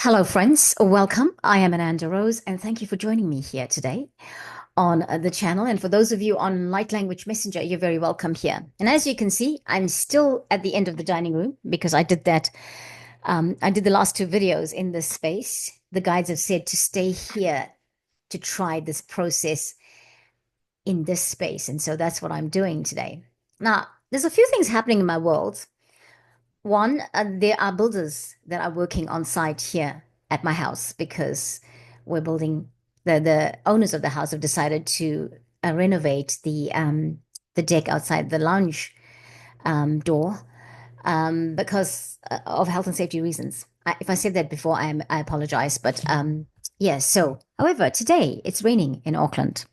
Hello, friends. Welcome. I am Ananda Rose, and thank you for joining me here today on the channel. And for those of you on Light Language Messenger, you're very welcome here. And as you can see, I'm still at the end of the dining room because I did that. I did the last two videos in this space. The guides have said to stay here to try this process in this space. And so that's what I'm doing today. Now, there's a few things happening in my world. One, there are builders that are working on site here at my house because we're building. The owners of the house have decided to renovate the deck outside the lounge door because of health and safety reasons. If I said that before, I apologize. But yeah, so however, today it's raining in Auckland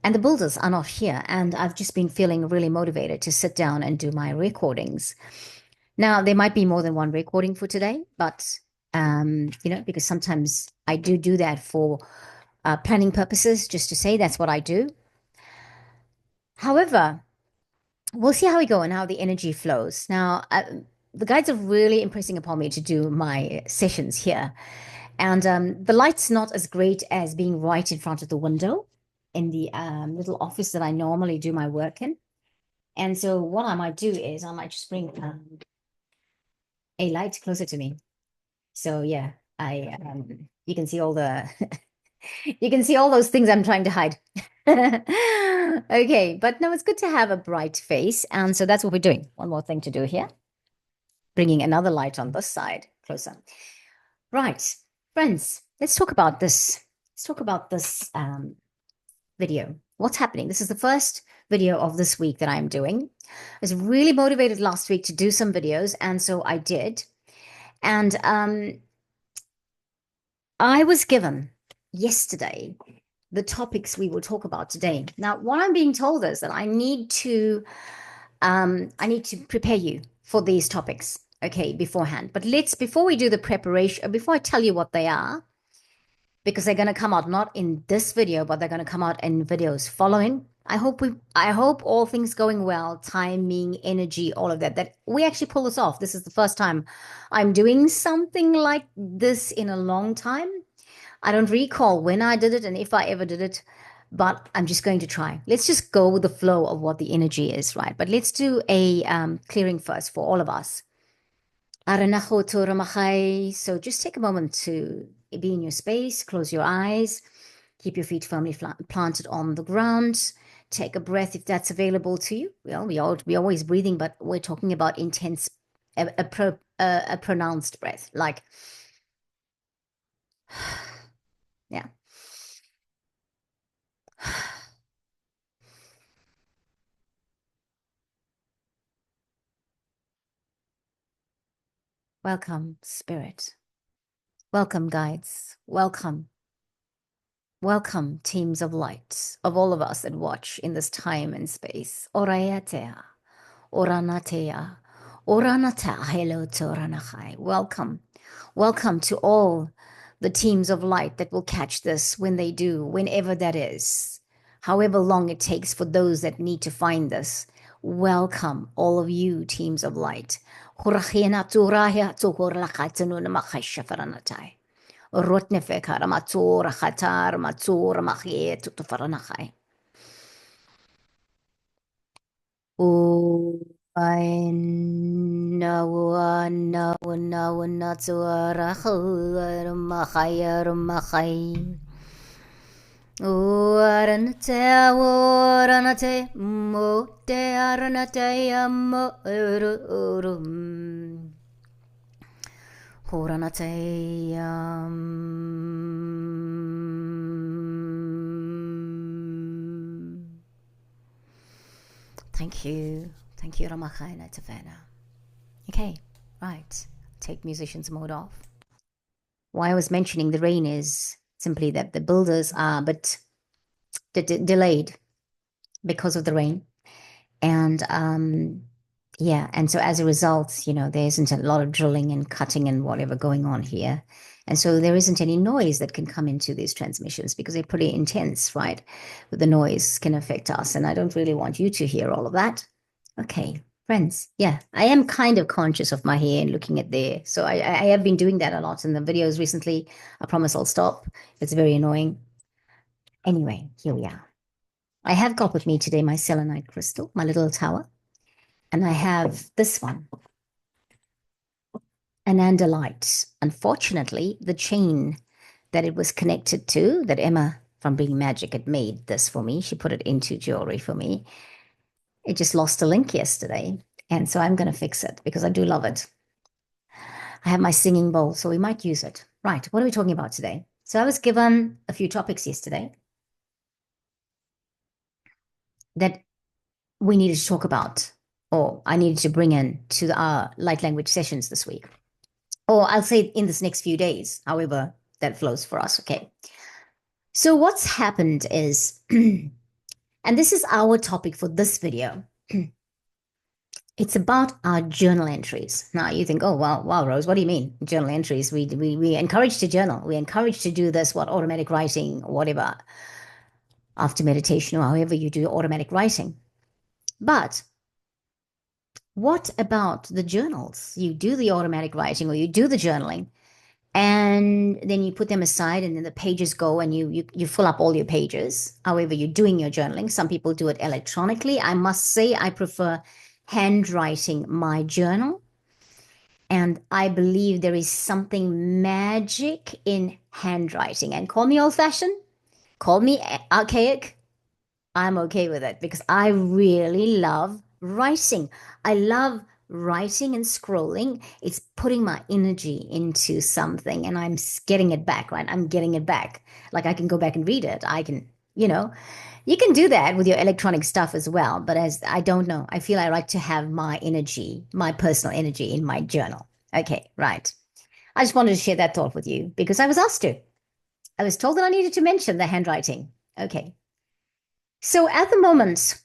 and the builders are not here, and I've just been feeling really motivated to sit down and do my recordings. Now, there might be more than one recording for today, but because sometimes I do that for planning purposes, just to say that's what I do. However, we'll see how we go and how the energy flows. Now, the guides are really impressing upon me to do my sessions here. And the light's not as great as being right in front of the window in the little office that I normally do my work in. And so what I might do is I might just bring a light closer to me. So yeah, I you can see all the you can see all those things I'm trying to hide. Okay, but no, it's good to have a bright face, and so that's what we're doing. One more thing to do here. Bringing another light on this side closer. Right, friends, let's talk about this. Let's talk about this video. What's happening? This is the first video of this week that I'm doing. I was really motivated last week to do some videos, and so I did. And I was given yesterday the topics we will talk about today. Now, what I'm being told is that I need to prepare you for these topics, okay, beforehand. But before we do the preparation, before I tell you what they are, because they're going to come out not in this video, but they're going to come out in videos following. I hope all things going well, timing, energy, all of that, that we actually pull this off. This is the first time I'm doing something like this in a long time. I don't recall when I did it and if I ever did it, but I'm just going to try. Let's just go with the flow of what the energy is, right? But let's do a clearing first for all of us. So just take a moment to be in your space, close your eyes, keep your feet firmly planted on the ground. Take a breath if that's available to you. Well, we're always breathing, but we're talking about intense, a pronounced breath, like, yeah. Welcome, Spirit. Welcome, guides. Welcome. Welcome, teams of light, of all of us that watch in this time and space. Orayatea, oranatea, oranata, hello to oranachai. Welcome. Welcome to all the teams of light that will catch this when they do, whenever that is, however long it takes for those that need to find this. Welcome, all of you, teams of light. Rotnefekar matur khatar matur machiet tufaranakai. O na na na na tuara khur makhayar makhay. O aranate mo te aranate mo urum. Thank you. Thank you, Ramachai Tavana. Okay, right. Take musicians mode off. Why I was mentioning the rain is simply that the builders are a bit delayed because of the rain. And yeah, and so as a result, there isn't a lot of drilling and cutting and whatever going on here. And so there isn't any noise that can come into these transmissions because they're pretty intense, right? The noise can affect us. And I don't really want you to hear all of that. Okay, Friends, yeah, I am kind of conscious of my hair and looking at there. So I have been doing that a lot in the videos recently. I promise I'll stop. It's very annoying. Anyway, here we are. I have got with me today my selenite crystal, my little tower, and I have this one, Ananda Light. Unfortunately, the chain that it was connected to, that Emma from Being Magic had made this for me, she put it into jewelry for me. It just lost a link yesterday. And so I'm going to fix it because I do love it. I have my singing bowl, so we might use it. Right, what are we talking about today? So I was given a few topics yesterday that we needed to talk about, or I needed to bring in to our light language sessions this week. Or I'll say in this next few days, however that flows for us, okay? So what's happened is, and this is our topic for this video, it's about our journal entries. Now you think, oh, wow, Rose, what do you mean journal entries? We encourage to journal. We encourage to do this, what, automatic writing, whatever, after meditation or however you do automatic writing. But what about the journals? You do the automatic writing or you do the journaling, and then you put them aside, and then the pages go, and you fill up all your pages. However, you're doing your journaling. Some people do it electronically. I must say, I prefer handwriting my journal, and I believe there is something magic in handwriting. And call me old-fashioned, call me archaic, I'm okay with it because I really love writing. I love writing and scrolling. It's putting my energy into something and I'm getting it back, right? I'm getting it back. Like I can go back and read it. I can, you know, you can do that with your electronic stuff as well. But as I don't know, I feel I like to have my energy, my personal energy in my journal. Okay, right. I just wanted to share that thought with you because I was asked to. I was told that I needed to mention the handwriting. Okay. So at the moment,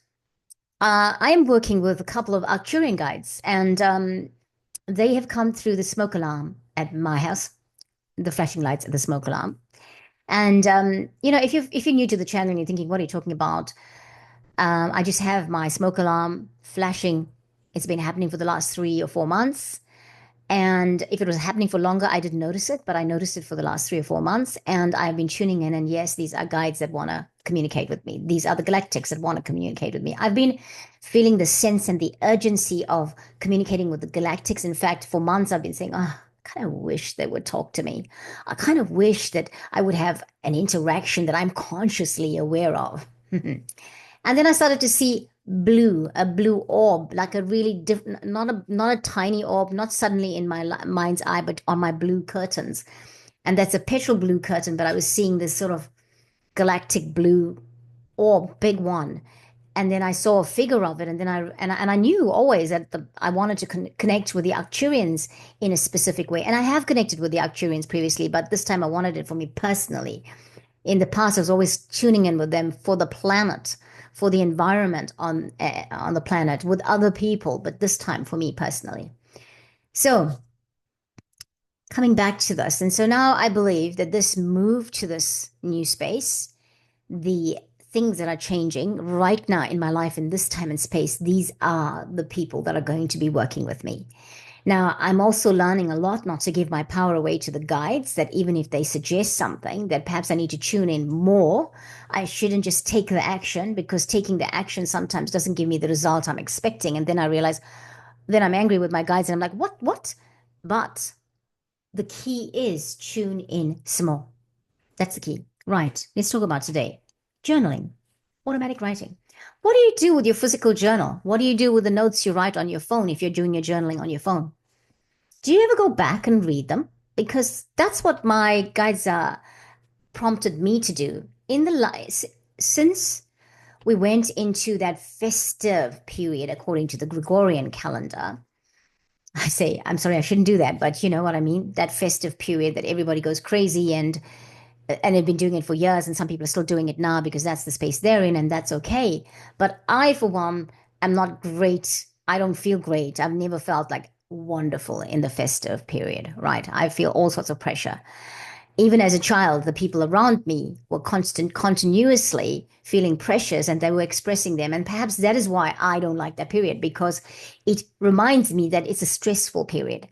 I am working with a couple of Arcturian guides, and they have come through the smoke alarm at my house, the flashing lights at the smoke alarm. And if you're new to the channel and you're thinking, what are you talking about? I just have my smoke alarm flashing. It's been happening for the last 3 or 4 months. And if it was happening for longer, I didn't notice it, but I noticed it for the last 3 or 4 months. And I've been tuning in. And yes, these are guides that want to communicate with me. These are the galactics that want to communicate with me. I've been feeling the sense and the urgency of communicating with the galactics. In fact, for months, I've been saying, oh, I kind of wish they would talk to me. I kind of wish that I would have an interaction that I'm consciously aware of. And then I started to see a blue orb, like a really different, not a tiny orb, not suddenly in my mind's eye, but on my blue curtains. And that's a petrol blue curtain, but I was seeing this sort of galactic blue orb, big one. And then I saw a figure of it, and then I knew always that I wanted to connect with the Arcturians in a specific way, and I have connected with the Arcturians previously, but this time I wanted it for me personally. In the past, I was always tuning in with them for the planet, for the environment on the planet with other people, but this time for me personally. So coming back to this, and so now I believe that this move to this new space, the things that are changing right now in my life in this time and space, these are the people that are going to be working with me. Now, I'm also learning a lot not to give my power away to the guides, that even if they suggest something that perhaps I need to tune in more, I shouldn't just take the action because taking the action sometimes doesn't give me the result I'm expecting. And then I realize, then I'm angry with my guides and I'm like, what? But the key is tune in small. That's the key. Right. Let's talk about today. Journaling, automatic writing. What do you do with your physical journal? What do you do with the notes you write on your phone if you're doing your journaling on your phone? Do you ever go back and read them? Because that's what my guides prompted me to do. Since we went into that festive period according to the Gregorian calendar, I say, I'm sorry, I shouldn't do that, but you know what I mean? That festive period that everybody goes crazy and they've been doing it for years, and some people are still doing it now because that's the space they're in, and that's okay. But I, for one, am not great. I don't feel great. I've never felt like wonderful in the festive period, right? I feel all sorts of pressure. Even as a child, the people around me were continuously feeling pressures and they were expressing them. And perhaps that is why I don't like that period, because it reminds me that it's a stressful period.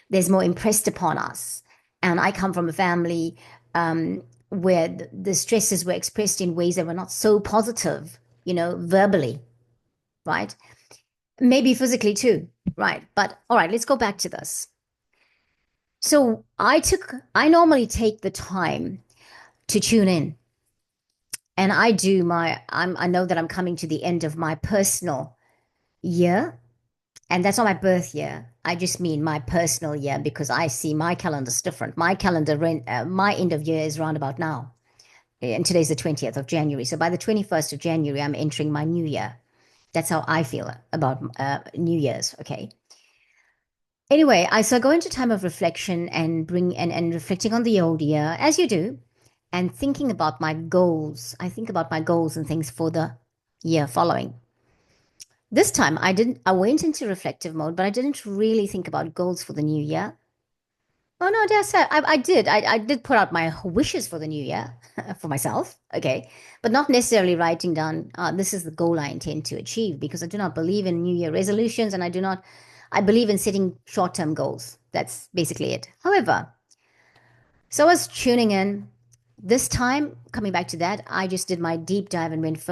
There's more impressed upon us. And I come from a family where the stresses were expressed in ways that were not so positive, verbally, right? Maybe physically too, right? But all right, let's go back to this. So I normally take the time to tune in. And I know that I'm coming to the end of my personal year. And that's not my birth year. I just mean my personal year because I see my calendar's different. My end of year is round about now. And today's the 20th of January. So by the 21st of January, I'm entering my new year. That's how I feel about New Year's. Okay. Anyway, I go into time of reflection and reflecting on the old year, as you do, and thinking about my goals. I think about my goals and things for the year following. This time I went into reflective mode, but I didn't really think about goals for the new year. Oh no, dare say I did. I did put out my wishes for the new year for myself, okay, but not necessarily writing down, this is the goal I intend to achieve, because I do not believe in New Year resolutions, and I believe in setting short-term goals. That's basically it. However, so I was tuning in. This time, coming back to that, I just did my deep dive and went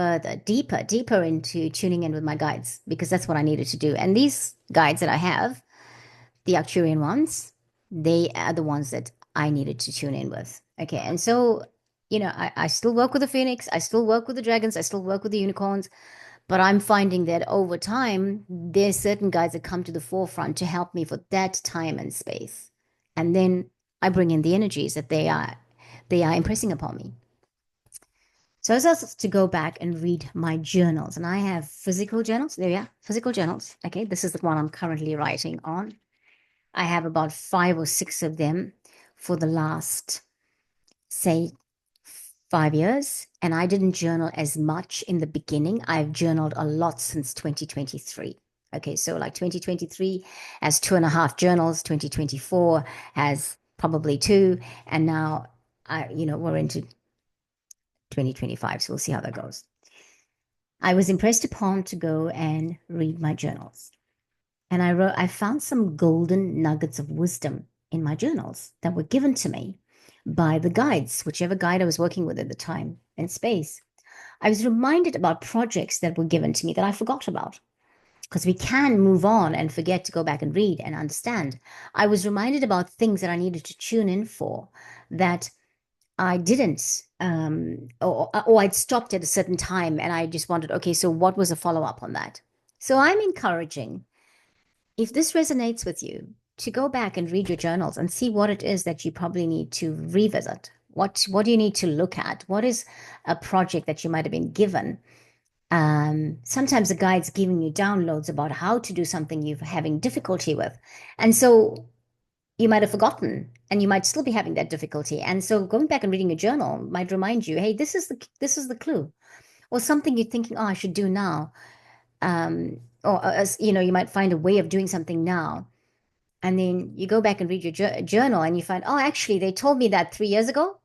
deeper into tuning in with my guides, because that's what I needed to do. And these guides that I have, the Arcturian ones, they are the ones that I needed to tune in with. Okay. And so, I still work with the Phoenix, I still work with the dragons, I still work with the unicorns, but I'm finding that over time, there's certain guides that come to the forefront to help me for that time and space. And then I bring in the energies that they are impressing upon me. So I was asked to go back and read my journals, and I have physical journals. There we are, physical journals. Okay, this is the one I'm currently writing on. I have about 5 or 6 of them for the last, say, 5 years, and I didn't journal as much in the beginning. I've journaled a lot since 2023. Okay, so like 2023 has 2.5 journals, 2024 has probably two, and now we're into 2025, so we'll see how that goes. I was impressed upon to go and read my journals. And I found some golden nuggets of wisdom in my journals that were given to me by the guides, whichever guide I was working with at the time and space. I was reminded about projects that were given to me that I forgot about, because we can move on and forget to go back and read and understand. I was reminded about things that I needed to tune in for that I didn't, or I'd stopped at a certain time and I just wanted, okay, so what was a follow up on that? So I'm encouraging, if this resonates with you, to go back and read your journals and see what it is that you probably need to revisit. What do you need to look at? What is a project that you might have been given? Sometimes the guide's giving you downloads about how to do something you're having difficulty with. And so you might have forgotten and you might still be having that difficulty. And so going back and reading your journal might remind you, hey, this is the clue. Or something you're thinking, oh, I should do now. Or you might find a way of doing something now. And then you go back and read your journal and you find, oh, actually, they told me that 3 years ago.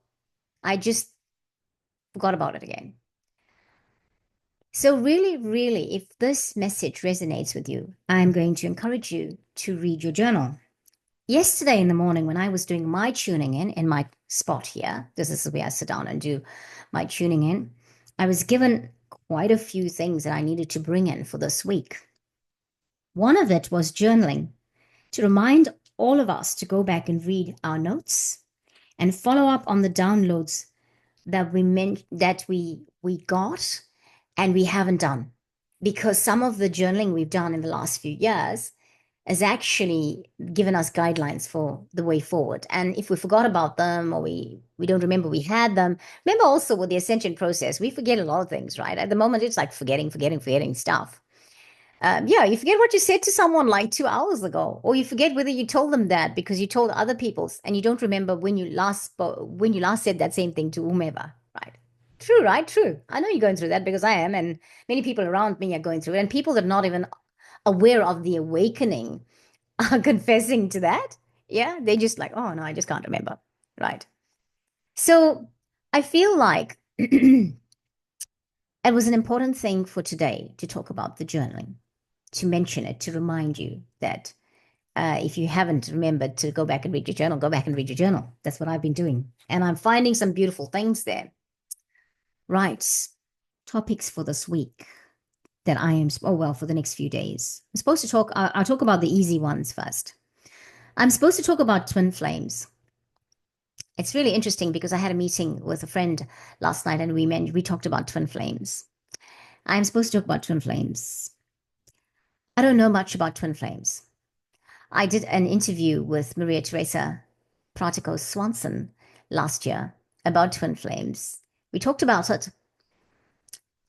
I just forgot about it again. So, really, really, if this message resonates with you, I'm going to encourage you to read your journal. Yesterday in the morning, when I was doing my tuning in my spot here, this is where I sit down and do my tuning in, I was given quite a few things that I needed to bring in for this week. One of it was journaling, to remind all of us to go back and read our notes and follow up on the downloads that we got and we haven't done. Because some of the journaling we've done in the last few years has actually given us guidelines for the way forward. And if we forgot about them, or we don't remember we had them, remember also with the ascension process, we forget a lot of things, right? At the moment, it's like forgetting stuff. Yeah, you forget what you said to someone like 2 hours ago, or you forget whether you told them that because you told other people's, and you don't remember when you last said that same thing to whomever, right? True, right? True. I know you're going through that because I am, and many people around me are going through it, and people that are not even aware of the awakening are confessing to that. Yeah, they just like, oh no, I just can't remember, right? So I feel like it was an important thing for today to talk about the journaling, to mention it, to remind you that if you haven't remembered to go back and read your journal, go back and read your journal. That's what I've been doing. And I'm finding some beautiful things there. Right. Topics for this week that I am, oh, well, for the next few days. I'm supposed to talk, I'll talk about the easy ones first. I'm supposed to talk about twin flames. It's really interesting because I had a meeting with a friend last night and we talked about twin flames. I'm supposed to talk about twin flames. I don't know much about twin flames. I did an interview with Maria Teresa Pratico Swanson last year about twin flames. We talked about it,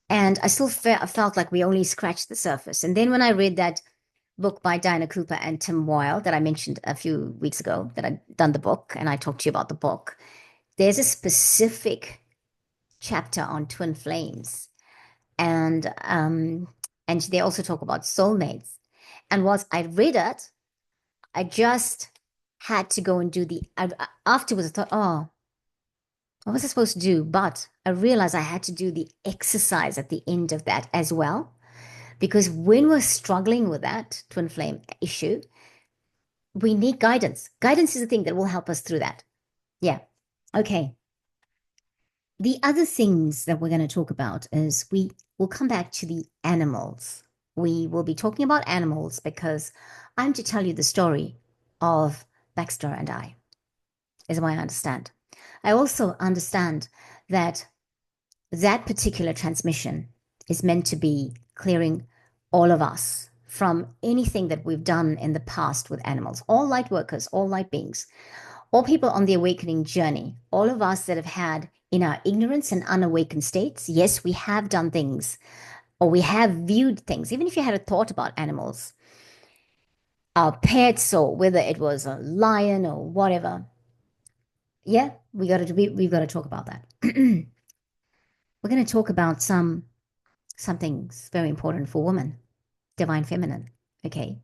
and I still felt like we only scratched the surface. And then when I read that book by Diana Cooper and Tim Weil that I mentioned a few weeks ago, that I'd done the book, and I talked to you about the book, there's a specific chapter on twin flames, and they also talk about soulmates. And once I read it, I just had to go and do afterwards. I thought, oh, what was I supposed to do? But I realized I had to do the exercise at the end of that as well. Because when we're struggling with that twin flame issue, we need guidance. Guidance is the thing that will help us through that. Yeah. Okay. The other things that we're going to talk about is we will come back to the animals. We will be talking about animals because I'm to tell you the story of Baxter and I, is what I understand. I also understand that that particular transmission is meant to be clearing all of us from anything that we've done in the past with animals, all light workers, all light beings, all people on the awakening journey, all of us that have had in our ignorance and unawakened states. Yes, we have done things or we have viewed things, even if you had a thought about animals, our pets, or whether it was a lion or whatever. Yeah, we've got to talk about that. We're going to talk about something's very important for women, divine feminine. Okay,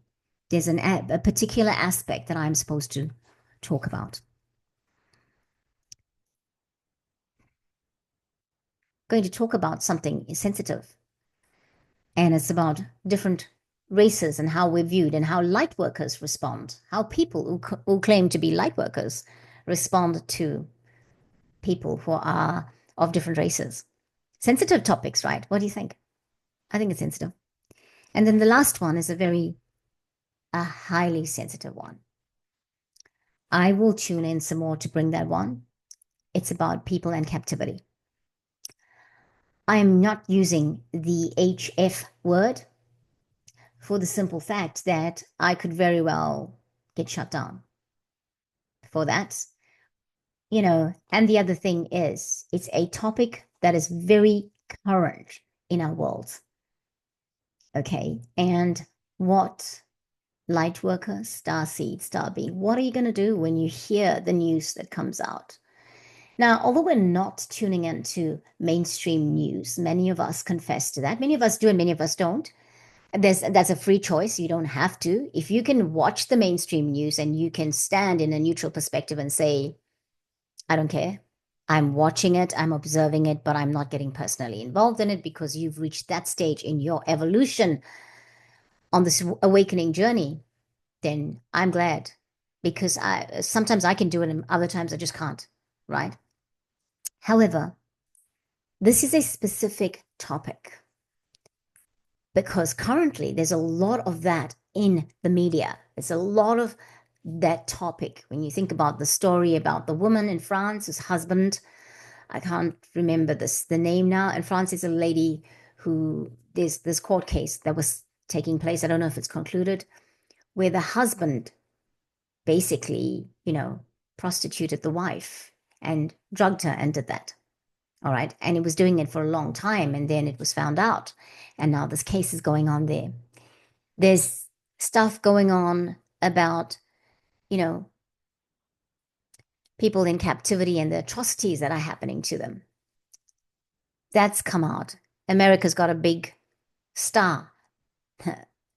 there's a particular aspect that I'm supposed to talk about. Going to talk about something sensitive, and it's about different races and how we're viewed and how light workers respond, how people who claim to be light workers respond to people who are of different races. Sensitive topics, right? What do you think? I think it's sensitive. And then the last one is a highly sensitive one. I will tune in some more to bring that one. It's about people and captivity. I am not using the HF word for the simple fact that I could very well get shut down for that. And the other thing is, it's a topic that is very current in our world. Okay. And what light worker, star seed, star being, what are you going to do when you hear the news that comes out? Now, although we're not tuning into mainstream news, many of us confess to that. Many of us do, and many of us don't. That's a free choice. You don't have to. If you can watch the mainstream news and you can stand in a neutral perspective and say, I don't care. I'm watching it, I'm observing it, but I'm not getting personally involved in it because you've reached that stage in your evolution on this awakening journey, then I'm glad because sometimes I can do it and other times I just can't, right? However, this is a specific topic because currently there's a lot of that in the media. There's a lot of that topic. When you think about the story about the woman in France whose husband, I can't remember the name now, in France is a lady who there's this court case that was taking place. I don't know if it's concluded, where the husband basically, prostituted the wife and drugged her and did that. All right. And he was doing it for a long time. And then it was found out. And now this case is going on there. There's stuff going on about, people in captivity and the atrocities that are happening to them. That's come out. America's got a big star,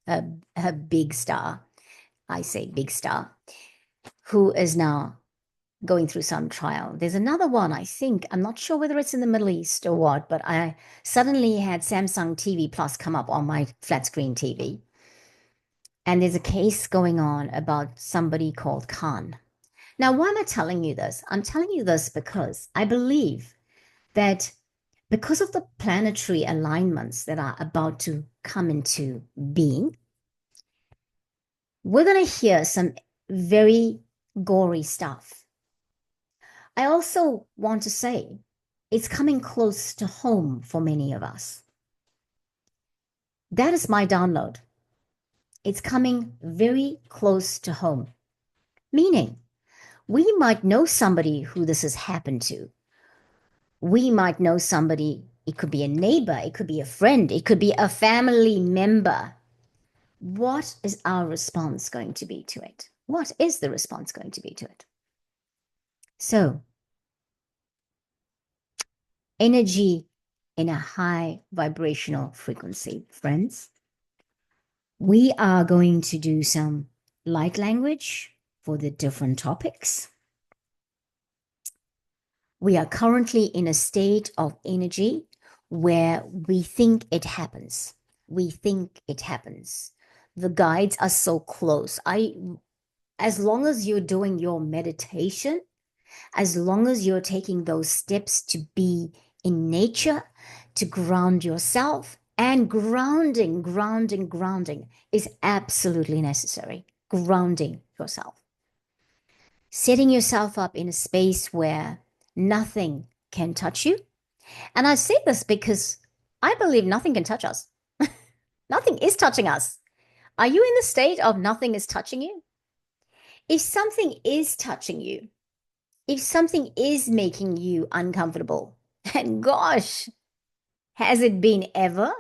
a big star. I say big star, who is now going through some trial. There's another one, I think, I'm not sure whether it's in the Middle East or what, but I suddenly had Samsung TV Plus come up on my flat screen TV. And there's a case going on about somebody called Khan. Now, why am I telling you this? I'm telling you this because I believe that because of the planetary alignments that are about to come into being, we're going to hear some very gory stuff. I also want to say it's coming close to home for many of us. That is my download. It's coming very close to home, meaning we might know somebody who this has happened to. We might know somebody, it could be a neighbor, it could be a friend, it could be a family member. What is our response going to be to it? What is the response going to be to it? So, energy in a high vibrational frequency, friends. We are going to do some light language for the different topics. We are currently in a state of energy where we think it happens. We think it happens. The guides are so close. As long as you're doing your meditation, as long as you're taking those steps to be in nature, to ground yourself, and grounding is absolutely necessary. Grounding yourself. Setting yourself up in a space where nothing can touch you. And I say this because I believe nothing can touch us. Nothing is touching us. Are you in the state of nothing is touching you? If something is touching you, if something is making you uncomfortable, and gosh, has it been ever?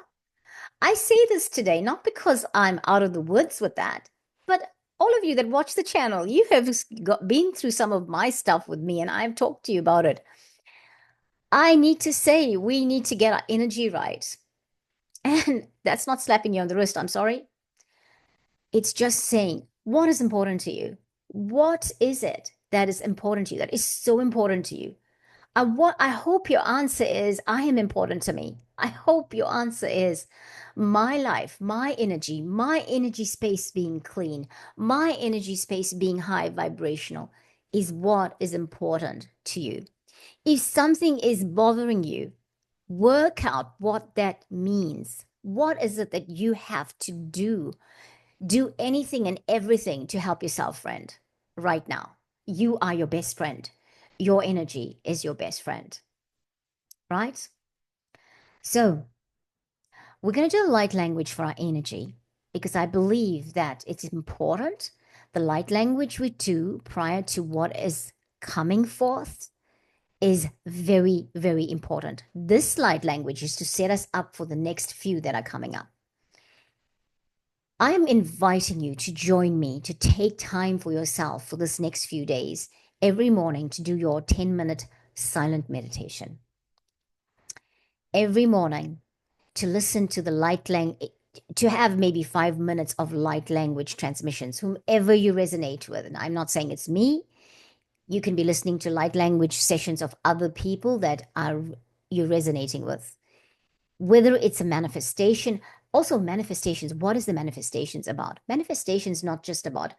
I say this today not because I'm out of the woods with that, but all of you that watch the channel, you have been through some of my stuff with me and I've talked to you about it. I need to say we need to get our energy right. And that's not slapping you on the wrist, I'm sorry. It's just saying what is important to you. What is it that is important to you, that is so important to you? I hope your answer is I am important to me. I hope your answer is my life, my energy space being clean, my energy space being high vibrational is what is important to you. If something is bothering you, work out what that means. What is it that you have to do? Do anything and everything to help yourself, friend, right now. You are your best friend. Your energy is your best friend, right? So, we're going to do light language for our energy because I believe that it's important. The light language we do prior to what is coming forth is very, very important. This light language is to set us up for the next few that are coming up. I'm inviting you to join me to take time for yourself for this next few days, every morning to do your 10-minute silent meditation. Every morning to listen to the light language, to have maybe 5 minutes of light language transmissions, whomever you resonate with. And I'm not saying it's me. You can be listening to light language sessions of other people that are you're resonating with. Whether it's a manifestation, also manifestations, what is the manifestations about? Manifestations not just about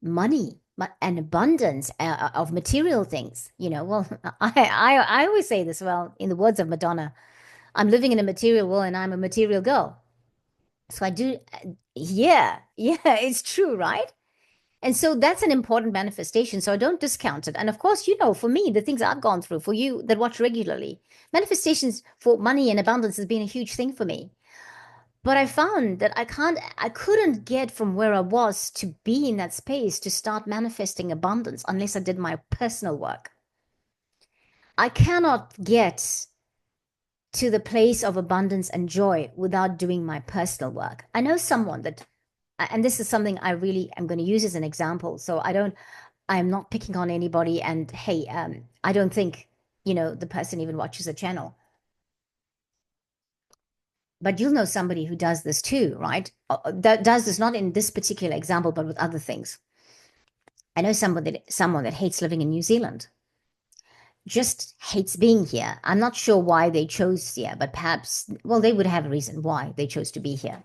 money and abundance of material things. Well, I always say this, well, in the words of Madonna, I'm living in a material world and I'm a material girl. So I do, yeah, it's true, right? And so that's an important manifestation. So I don't discount it. And of course, for me, the things I've gone through, for you that watch regularly, manifestations for money and abundance has been a huge thing for me. But I found that I couldn't get from where I was to be in that space to start manifesting abundance unless I did my personal work. I cannot get to the place of abundance and joy without doing my personal work. I know someone that, and this is something I really am going to use as an example. So I'm not picking on anybody. And hey, I don't think, the person even watches the channel. But you'll know somebody who does this too, right? That does this not in this particular example, but with other things. I know someone that hates living in New Zealand, just hates being here. I'm not sure why they chose here, but perhaps, well, they would have a reason why they chose to be here.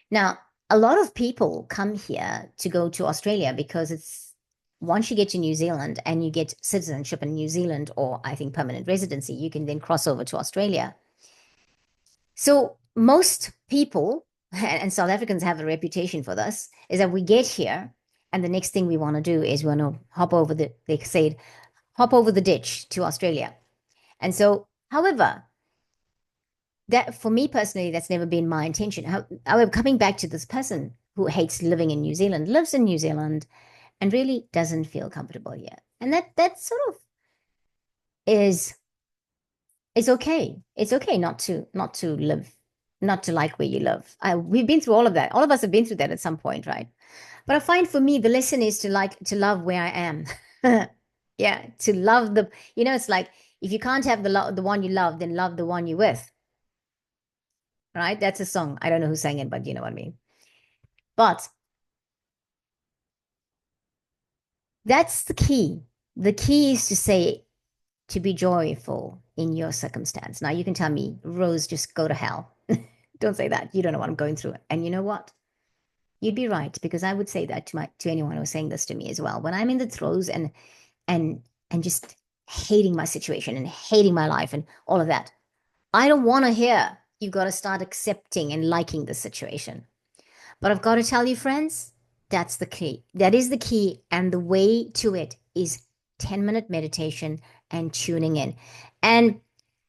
Now, a lot of people come here to go to Australia because it's once you get to New Zealand and you get citizenship in New Zealand, or I think permanent residency, you can then cross over to Australia. So most people, and South Africans have a reputation for this, is that we get here and the next thing we want to do is we want to they say, hop over the ditch to Australia. And so, however, that for me personally, that's never been my intention. However, coming back to this person who hates living in New Zealand, lives in New Zealand, and really doesn't feel comfortable here. And that sort of is it's okay. It's okay not to live, not to like where you live. We've been through all of that. All of us have been through that at some point, right? But I find for me the lesson is to love where I am. Yeah, to love it's like if you can't have the one you love, then love the one you're with, right? That's a song. I don't know who sang it, but you know what I mean. But that's the key. The key is to say to be joyful in your circumstance. Now you can tell me, Rose, just go to hell. Don't say that. You don't know what I'm going through. And you know what? You'd be right, because I would say that to anyone who's saying this to me as well. When I'm in the throes and and just hating my situation and hating my life and all of that, I don't want to hear you've got to start accepting and liking the situation. But I've got to tell you, friends, that's the key. That is the key. And the way to it is 10-minute meditation and tuning in. And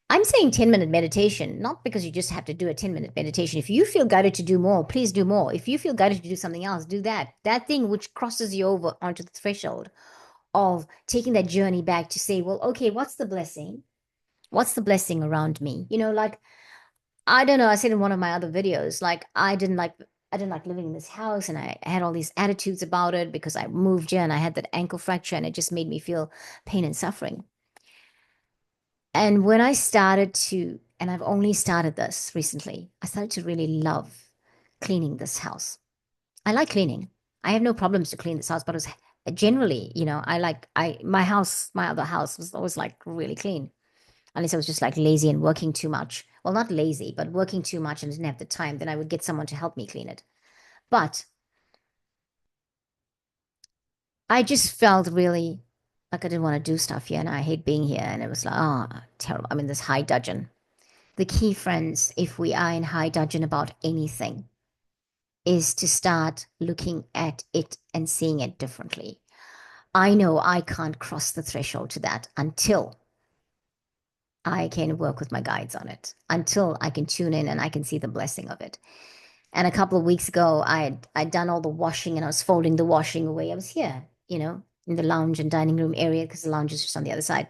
I'm saying 10-minute meditation, not because you just have to do a 10-minute meditation. If you feel guided to do more, please do more. If you feel guided to do something else, do that. That thing which crosses you over onto the threshold of taking that journey back to say, well, okay, what's the blessing? What's the blessing around me? Like I don't know, I said in one of my other videos, like I didn't like living in this house and I had all these attitudes about it because I moved here and I had that ankle fracture and it just made me feel pain and suffering. And when I started to, and I've only started this recently, I started to really love cleaning this house. I like cleaning. I have no problems to clean this house, but it was generally, my other house was always like really clean, unless I was just like lazy and working too much. Well, not lazy, but working too much and didn't have the time, then I would get someone to help me clean it. But I just felt really like I didn't want to do stuff here and I hate being here. And it was like, oh, terrible. I'm in this high dudgeon. The key, friends, if we are in high dudgeon about anything, is to start looking at it and seeing it differently. I know I can't cross the threshold to that until I can work with my guides on it, until I can tune in and I can see the blessing of it. And a couple of weeks ago, I'd done all the washing and I was folding the washing away. I was here, in the lounge and dining room area because the lounge is just on the other side.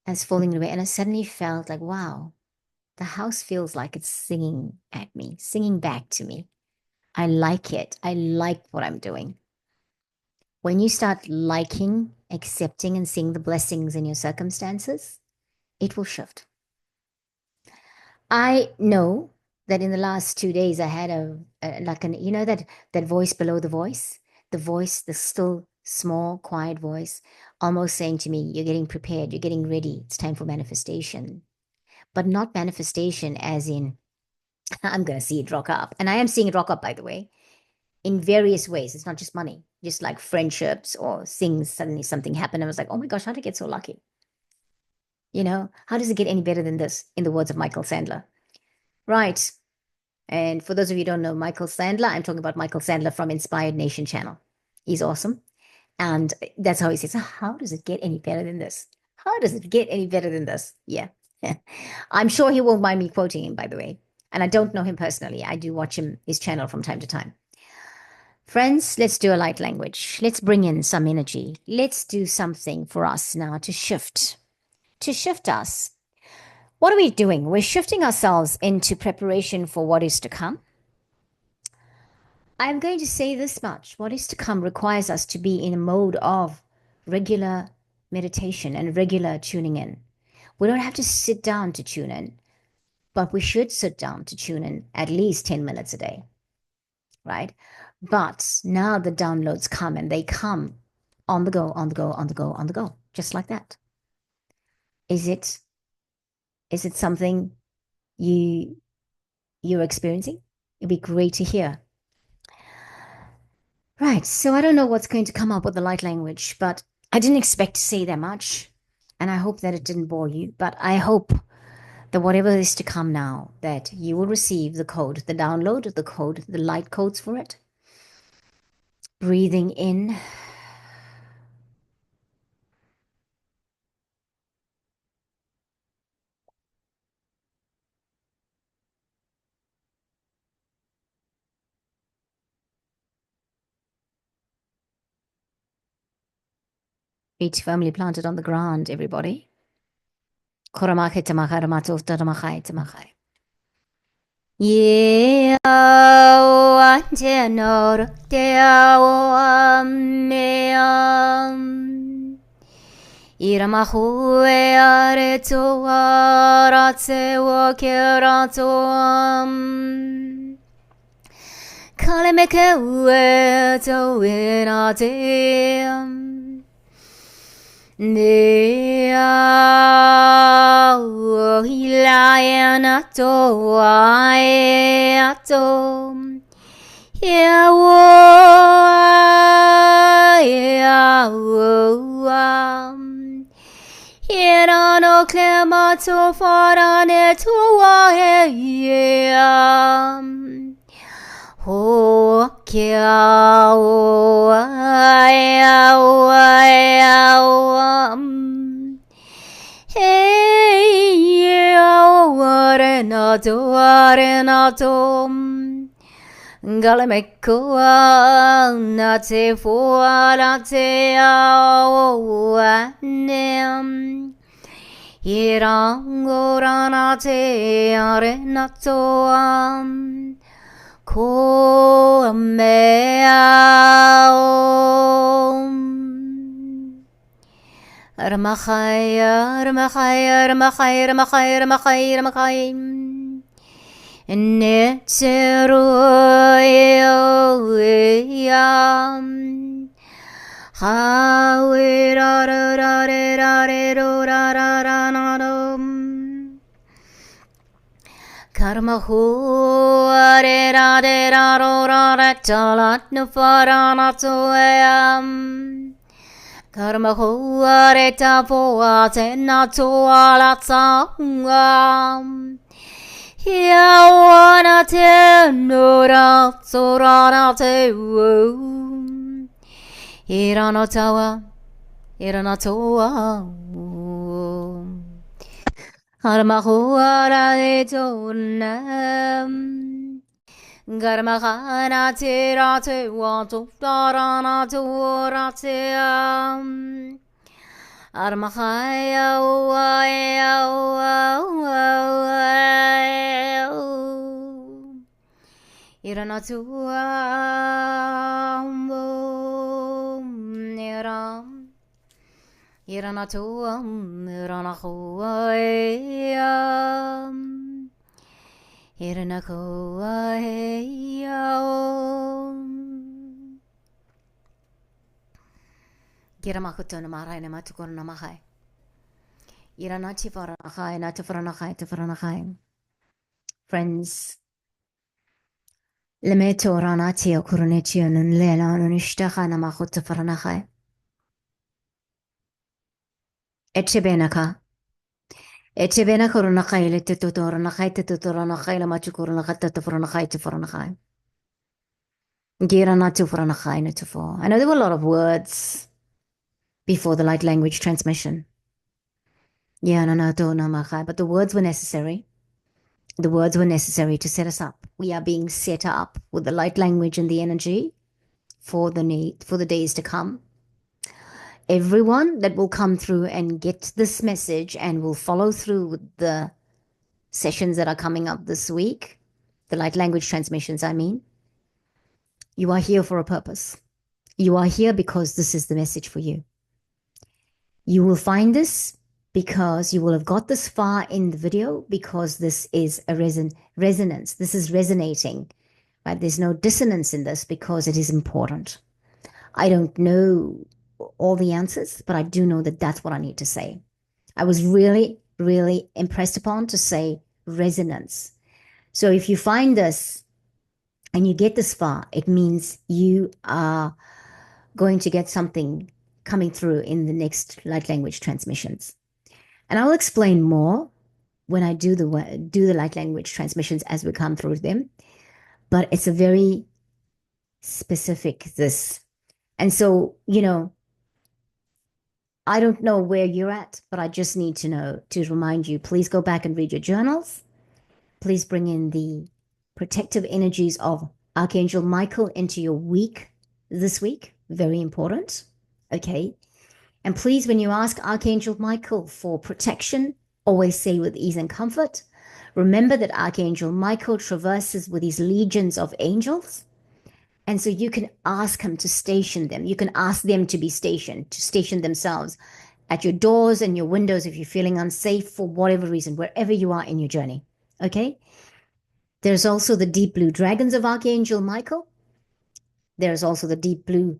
I was folding it away and I suddenly felt like, wow, the house feels like it's singing at me, singing back to me. I like it. I like what I'm doing. When you start liking, accepting, and seeing the blessings in your circumstances, it will shift. I know that in the last 2 days, I had like that voice below the voice, the still small, quiet voice, almost saying to me, "You're getting prepared, you're getting ready. It's time for manifestation." But not manifestation as in I'm going to see it rock up. And I am seeing it rock up, by the way, in various ways. It's not just money, just like friendships or things. Suddenly something happened. I was like, oh my gosh, how did I get so lucky? How does it get any better than this? In the words of Michael Sandler. Right. And for those of you who don't know Michael Sandler, I'm talking about Michael Sandler from Inspired Nation channel. He's awesome. And that's how he says, how does it get any better than this? How does it get any better than this? Yeah. I'm sure he won't mind me quoting him, by the way. And I don't know him personally. I do watch his channel from time to time. Friends, let's do a light language. Let's bring in some energy. Let's do something for us now to shift us. What are we doing? We're shifting ourselves into preparation for what is to come. I'm going to say this much. What is to come requires us to be in a mode of regular meditation and regular tuning in. We don't have to sit down to tune in, but we should sit down to tune in at least 10 minutes a day, right? But now the downloads come and they come on the go, on the go, on the go, on the go, just like that. Is it something you're experiencing? It'd be great to hear. Right, so I don't know what's going to come up with the light language, but I didn't expect to say that much, and I hope that it didn't bore you, but I hope that whatever is to come now, that you will receive the code, the download, the code, the light codes for it. Breathing in. Feet firmly planted on the ground, everybody. Yeah, Iramahu areto aratse wa kerato kalemeke ueto inate Nea hilayanato aeato Hirano clemato farane tua Ho kia o Hey arenato Galamekua nate fuarate anem Irangoranate arenato Ko meao Ramachai Netzeroyam Karmahu Karmahu areta Yawanate nora soranate Iranatawa Harmahuara etonam Garmahana tirate wanto darana torateam Armahaya Iranatuam Niram Iranatuam Iranahuayam Iranahuayam Giramakuton Marina Matukun Namahai Iranati Faranahai Natafaranahai Tafaranahai Friends Lemeto Ranatio Coronation and Lena Nishtahana Mahutta Faranahai Echebenaka Echebena Coronahai Litutoranahai Tutoranahai Machukuranahai Tafaranahai Tafaranahai Giranatu Faranahai Netufo. I know there were a lot of words before the light language transmission. Yeah, but the words were necessary. The words were necessary to set us up. We are being set up with the light language and the energy for the days to come. Everyone that will come through and get this message and will follow through with the sessions that are coming up this week, the light language transmissions, I mean, you are here for a purpose. You are here because this is the message for you. You will find this because you will have got this far in the video because this is a resonance. This is resonating right? There's no dissonance in this because it is important. I don't know all the answers, but I do know that that's what I need to say. I was really, really impressed upon to say resonance. So if you find this and you get this far, it means you are going to get something coming through in the next light language transmissions. And I'll explain more when I do the light language transmissions as we come through them. But it's a very specific this. And so, I don't know where you're at, but I just need to know to remind you, please go back and read your journals. Please bring in the protective energies of Archangel Michael into your week this week. Very important. Okay. And please, when you ask Archangel Michael for protection, always say with ease and comfort. Remember that Archangel Michael traverses with his legions of angels. And so you can ask him to station them. You can ask them to be stationed, to station themselves at your doors and your windows if you're feeling unsafe for whatever reason, wherever you are in your journey. Okay? There's also the deep blue dragons of Archangel Michael. There's also the deep blue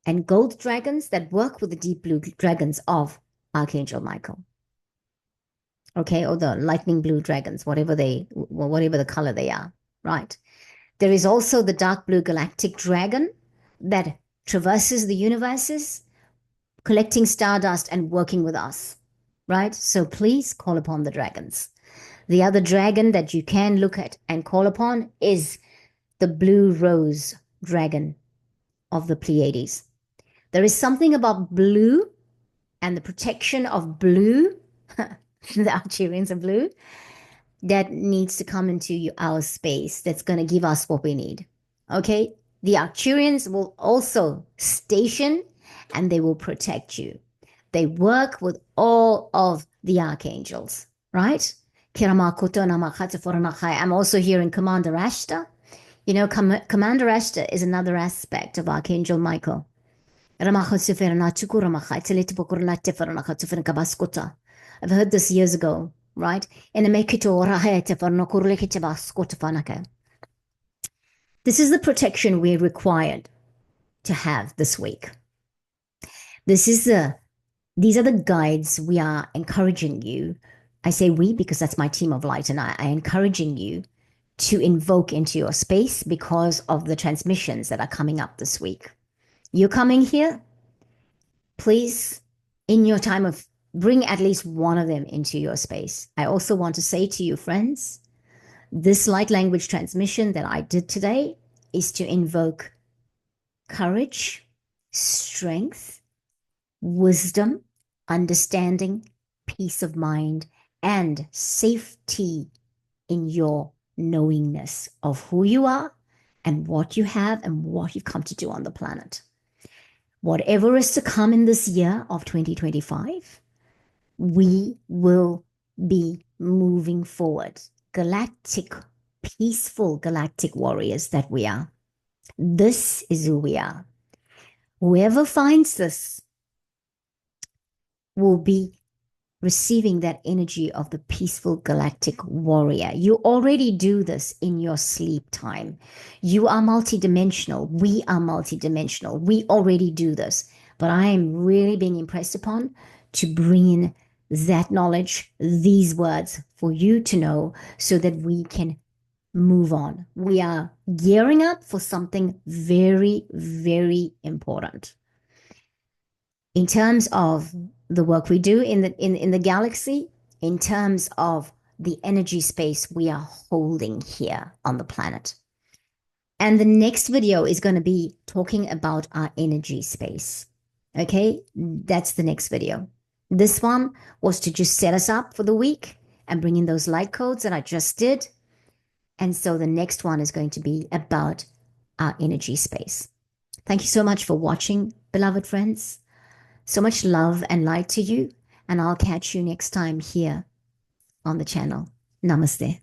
and gold dragons that work with the deep blue dragons of Archangel Michael. Okay? Or the lightning blue dragons, whatever the color they are. Right? There is also the dark blue galactic dragon that traverses the universes, collecting stardust and working with us, right? So please call upon the dragons. The other dragon that you can look at and call upon is the blue rose dragon of the Pleiades. There is something about blue and the protection of blue, the Arcturians of blue, that needs to come into our space that's going to give us what we need. Okay? The Arcturians will also station and they will protect you. They work with all of the archangels, right? I'm also hearing Commander Ashta. Commander Ashta is another aspect of Archangel Michael. I've heard this years ago, right? This is the protection we're required to have this week. These are the guides we are encouraging you. I say we because that's my team of light, and I encouraging you to invoke into your space because of the transmissions that are coming up this week. You're coming here, please, in your time of bring at least one of them into your space. I also want to say to you, friends, this light language transmission that I did today is to invoke courage, strength, wisdom, understanding, peace of mind, and safety in your knowingness of who you are and what you have and what you've come to do on the planet. Whatever is to come in this year of 2025, we will be moving forward. Galactic, peaceful galactic warriors that we are. This is who we are. Whoever finds this will be receiving that energy of the peaceful galactic warrior. You already do this in your sleep time. You are multidimensional. We are multidimensional. We already do this. But I am really being impressed upon to bring in that knowledge, these words for you to know so that we can move on. We are gearing up for something very, very important. In terms of the work we do in the galaxy, in terms of the energy space we are holding here on the planet. And the next video is going to be talking about our energy space. Okay, that's the next video. This one was to just set us up for the week and bring in those light codes that I just did. And so the next one is going to be about our energy space. Thank you so much for watching, beloved friends. So much love and light to you, and I'll catch you next time here on the channel. Namaste.